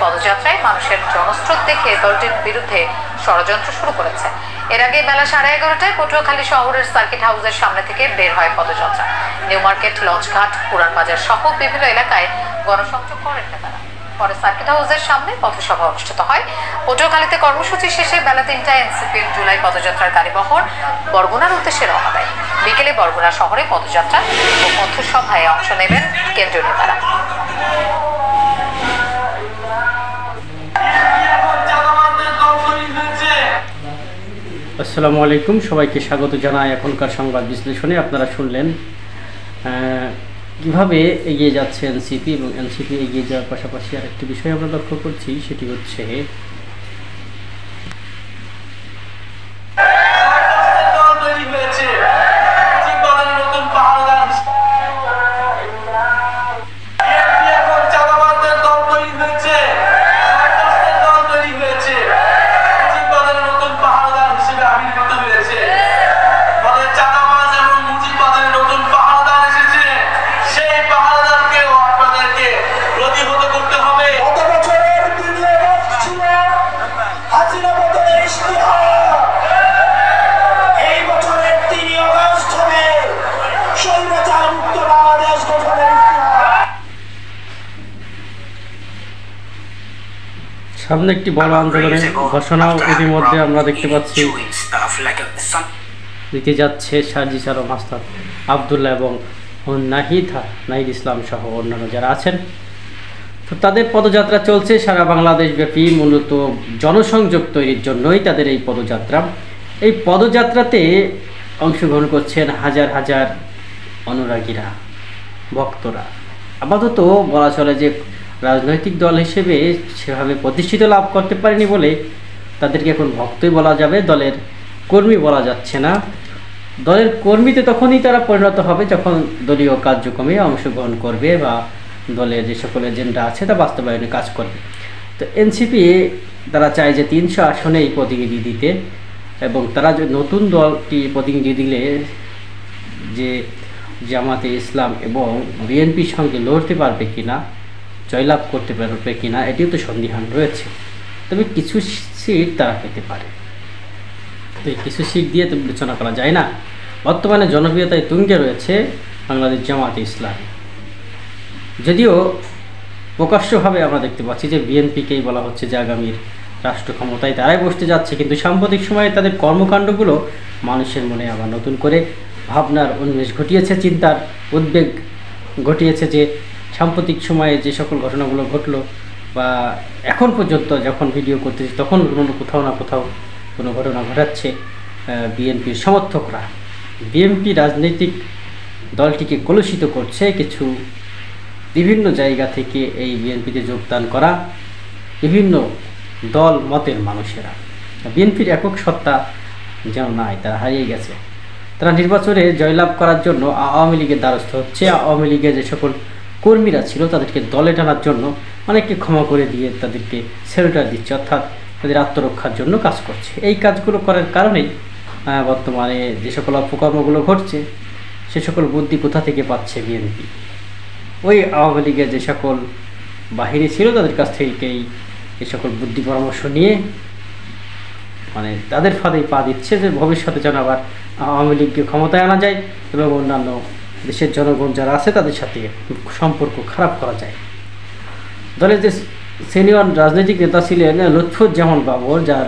পদযাত্রায় মানুষের জনস্রোত দেখে দলটির বিরুদ্ধে ষড়যন্ত্র শুরু করেছে। এর আগে বেলা 11:30টায় পটুয়াখালী শহরের সার্কিট হাউসের সামনে থেকে বের হয় পদযাত্রা। নিউ মার্কেট, লঞ্চঘাট, পুরান বাজার সহ বিভিন্ন এলাকায় গণসংযোগ করেন নেতারা। পরে সার্কিট হাউসের সামনে পথসভা অনুষ্ঠিত হয়। পটুয়াখালীতে কর্মসূচি শেষে বেলা 3টায় এনসিপির জুলাই পদযাত্রার গাড়িবহর বরগুনার উদ্দেশ্যে রওনা দেয়। বিকেলে বরগুনা শহরে পদযাত্রা ও পথসভায় অংশ নেবেন কেন্দ্রীয় নেতারা। আসসালামু আলাইকুম, সবাইকে স্বাগত জানাই এখনকার সংবাদ বিশ্লেষণে। আপনারা শুনলেন কিভাবে এগিয়ে যাচ্ছে এনসিপি, এবং এনসিপি এগিয়ে যাওয়ার পাশাপাশি আরেকটি বিষয় আমরা লক্ষ্য করছি, সেটি হচ্ছে সামনে একটি বড় আন্দোলনের ঘোষণাও ইতিমধ্যে আমরা দেখতে পাচ্ছি দিতে যাচ্ছে সার্জিস আলম হাসনাত আবদুল্লাহ এবং নাহিদ ইসলাম সহ অন্যান্য যারা আছেন। তো তাদের পদযাত্রা চলছে সারা বাংলাদেশ ব্যাপী, মূলত জনসংযোগ তৈরির জন্যই তাদের এই পদযাত্রা। এই পদযাত্রাতে অংশগ্রহণ করছেন হাজার হাজার অনুরাগীরা, ভক্তরা। আপাতত বলা চলে যে রাজনৈতিক দল হিসেবে সেভাবে প্রতিষ্ঠিত লাভ করতে পারেনি বলে তাদেরকে এখন ভক্তই বলা যাবে, দলের কর্মী বলা যাচ্ছে না। দলের কর্মীতে তখনই তারা পরিণত হবে যখন দলীয় কার্যক্রমে অংশগ্রহণ করবে বা দলের যে সকল এজেন্ডা আছে তা বাস্তবায়নে কাজ করবে। তো এনসিপি তারা চায় যে 300 আসনেই প্রতিনিধি দিতে, এবং তারা যে নতুন দলটি প্রতিনিধি দিলে যে জামাতে ইসলাম এবং বিএনপির সঙ্গে লড়তে পারবে কিনা, জয়লাভ করতে পারবে কিনা, এটিও তো সন্দিহান রয়েছে। তবে কিছু সিট তারা পেতে পারে। তো এই কিছু সিট দিয়ে তো বিবেচনা করা যায় না। বর্তমানে জনপ্রিয়তায় তুঙ্গে রয়েছে বাংলাদেশ জামাতে ইসলাম। যদিও প্রকাশ্যভাবে আমরা দেখতে পাচ্ছি যে বিএনপিকেই বলা হচ্ছে যে আগামীর রাষ্ট্র ক্ষমতায় তারাই বসতে যাচ্ছে, কিন্তু সাম্প্রতিক সময়ে তাদের কর্মকাণ্ডগুলো মানুষের মনে আবার নতুন করে ভাবনার উন্মেষ ঘটিয়েছে, চিন্তার উদ্বেগ ঘটিয়েছে যে সাম্প্রতিক সময়ে যে সকল ঘটনাগুলো ঘটলো বা এখন পর্যন্ত যখন ভিডিও করতেছি তখন কোথাও না কোথাও কোনো ঘটনা ঘটাচ্ছে বিএনপির সমর্থকরা। বিএনপি রাজনৈতিক দলটিকে কলুষিত করছে কিছু বিভিন্ন জায়গা থেকে এই বিএনপিতে যোগদান করা বিভিন্ন দল মতের মানুষেরা। বিএনপির একক সত্তা যেন নাই, তারা হারিয়ে গেছে। তারা নির্বাচনে জয়লাভ করার জন্য আওয়ামী লীগের দ্বারস্থ হচ্ছে। আওয়ামী লীগের যে সকল কর্মীরা ছিল তাদেরকে দলে টানার জন্য অনেককে ক্ষমা করে দিয়ে তাদেরকে শেল্টার দিচ্ছে, অর্থাৎ তাদের আত্মরক্ষার জন্য কাজ করছে। এই কাজগুলো করার কারণেই বর্তমানে যে সকল অপকর্মগুলো ঘটছে সে সকল বুদ্ধি কোথা থেকে পাচ্ছে বিএনপি? ওই আওয়ামী লীগের যে সকল বাহিনী ছিল তাদের কাছ থেকেই এই সকল বুদ্ধি পরামর্শ নিয়ে মানে তাদের ফাঁদেই পা দিচ্ছে যে ভবিষ্যতে যেন আবার আওয়ামী লীগকে ক্ষমতায় আনা যায় এবং অন্যান্য দেশের জনগণ যারা আছে তাদের সাথে সম্পর্ক খারাপ করা যায়। দলের যে সিনিয়র রাজনৈতিক নেতা ছিলেন লুৎফুজ্জামান বাবর, যার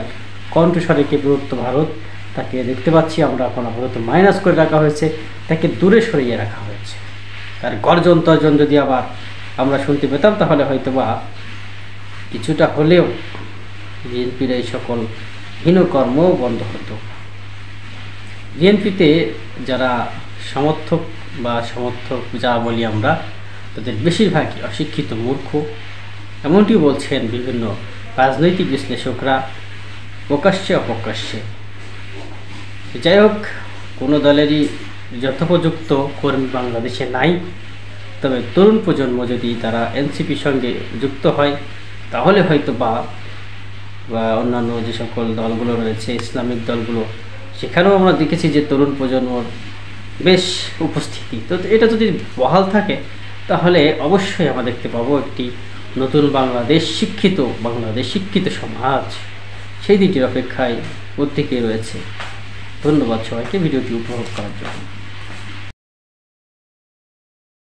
কণ্ঠস্বরে কে বিভক্ত ভারত, তাকে দেখতে পাচ্ছি আমরা এখন আপাতত মাইনাস করে রাখা হয়েছে, তাকে দূরে সরিয়ে রাখা হয়েছে। তার গর্জন তর্জন যদি আবার আমরা শুনতে পেতাম তাহলে হয়তো বা কিছুটা হলেও বিএনপির এই সকল হীনকর্ম বন্ধ হতো। বিএনপিতে যারা সমর্থক যা বলি আমরা, তাদের বেশিরভাগই অশিক্ষিত, মূর্খ, এমনটি বলছেন বিভিন্ন রাজনৈতিক বিশ্লেষকরা প্রকাশ্যে অপ্রকাশ্যে। যাই হোক, কোনো দলেরই যথোপযুক্ত কর্মী বাংলাদেশে নাই। তবে তরুণ প্রজন্ম যদি তারা এনসিপির সঙ্গে যুক্ত হয় তাহলে হয়তো বা অন্যান্য যে সকল দলগুলো রয়েছে, ইসলামিক দলগুলো, সেখানেও আমরা দেখেছি যে তরুণ প্রজন্মর বেশ উপস্থিতি। তো এটা যদি বহাল থাকে তাহলে অবশ্যই আমরা দেখতে পাবো একটি নতুন বাংলাদেশ, শিক্ষিত বাংলাদেশ, শিক্ষিত সমাজ, সেই দিনটির অপেক্ষায় প্রত্যেকেই রয়েছে। ধন্যবাদ সবাইকে ভিডিওটি উপভোগ করার জন্য।